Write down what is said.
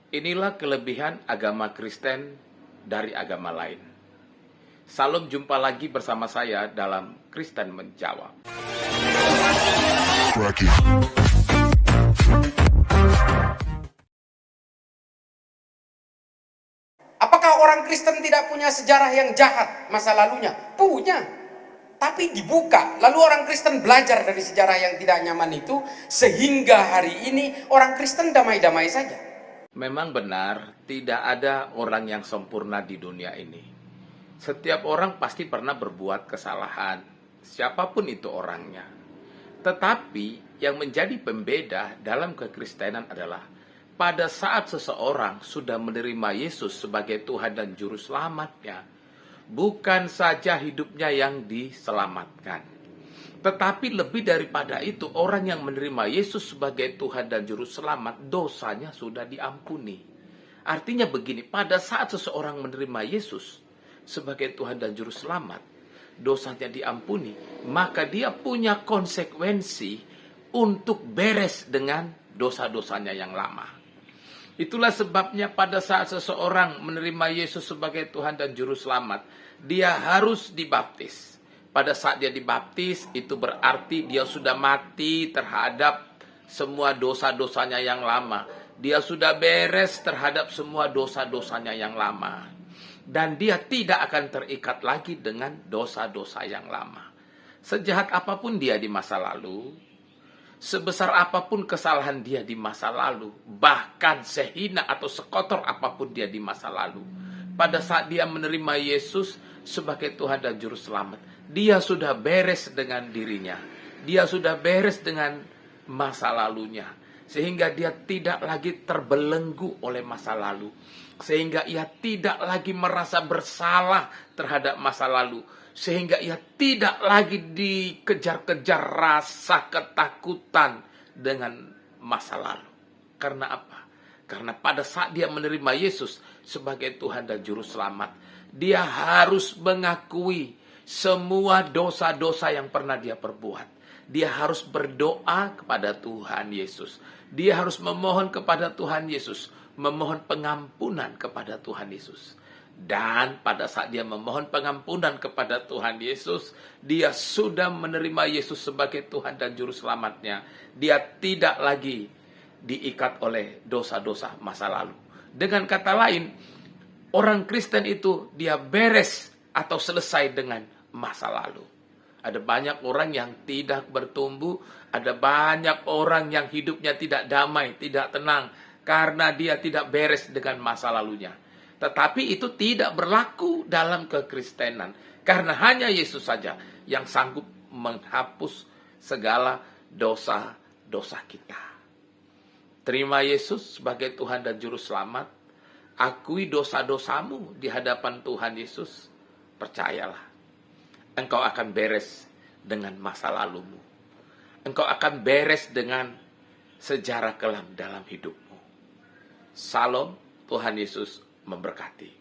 Inilah kelebihan agama Kristen dari agama lain. Salam, jumpa lagi bersama saya dalam Kristen Menjawab. Apakah orang Kristen tidak punya sejarah yang jahat masa lalunya? Punya. Tapi dibuka. Lalu orang Kristen belajar dari sejarah yang tidak nyaman itu, sehingga hari ini orang Kristen damai-damai saja. Memang benar, tidak ada orang yang sempurna di dunia ini. Setiap orang pasti pernah berbuat kesalahan, siapapun itu orangnya. Tetapi yang menjadi pembeda dalam kekristenan adalah pada saat seseorang sudah menerima Yesus sebagai Tuhan dan Juru Selamatnya, bukan saja hidupnya yang diselamatkan, tetapi lebih daripada itu, orang yang menerima Yesus sebagai Tuhan dan Juru Selamat, dosanya sudah diampuni. Artinya begini, pada saat seseorang menerima Yesus sebagai Tuhan dan Juru Selamat, dosanya diampuni, maka dia punya konsekuensi untuk beres dengan dosa-dosanya yang lama. Itulah sebabnya pada saat seseorang menerima Yesus sebagai Tuhan dan Juru Selamat, dia harus dibaptis. Pada saat dia dibaptis, itu berarti dia sudah mati terhadap semua dosa-dosanya yang lama. Dia sudah beres terhadap semua dosa-dosanya yang lama. Dan dia tidak akan terikat lagi dengan dosa-dosa yang lama. Sejahat apapun dia di masa lalu, sebesar apapun kesalahan dia di masa lalu, bahkan sehina atau sekotor apapun dia di masa lalu, pada saat dia menerima Yesus sebagai Tuhan dan Juru Selamat, dia sudah beres dengan dirinya. Dia sudah beres dengan masa lalunya. Sehingga dia tidak lagi terbelenggu oleh masa lalu. Sehingga ia tidak lagi merasa bersalah terhadap masa lalu. Sehingga ia tidak lagi dikejar-kejar rasa ketakutan dengan masa lalu. Karena apa? Karena pada saat dia menerima Yesus sebagai Tuhan dan Juru Selamat, dia harus mengakui semua dosa-dosa yang pernah dia perbuat. Dia harus berdoa kepada Tuhan Yesus. Dia harus memohon kepada Tuhan Yesus. Memohon pengampunan kepada Tuhan Yesus. Dan pada saat dia memohon pengampunan kepada Tuhan Yesus, dia sudah menerima Yesus sebagai Tuhan dan Juru Selamatnya. Dia tidak lagi diikat oleh dosa-dosa masa lalu. Dengan kata lain, orang Kristen itu dia beres atau selesai dengan masa lalu. Ada banyak orang yang tidak bertumbuh, ada banyak orang yang hidupnya tidak damai, tidak tenang, karena dia tidak beres dengan masa lalunya. Tetapi itu tidak berlaku dalam kekristenan, karena hanya Yesus saja yang sanggup menghapus segala dosa-dosa kita. Terima Yesus sebagai Tuhan dan Juru Selamat. Akui dosa-dosamu di hadapan Tuhan Yesus. Percayalah, engkau akan beres dengan masa lalumu. Engkau akan beres dengan sejarah kelam dalam hidupmu. Salam, Tuhan Yesus memberkati.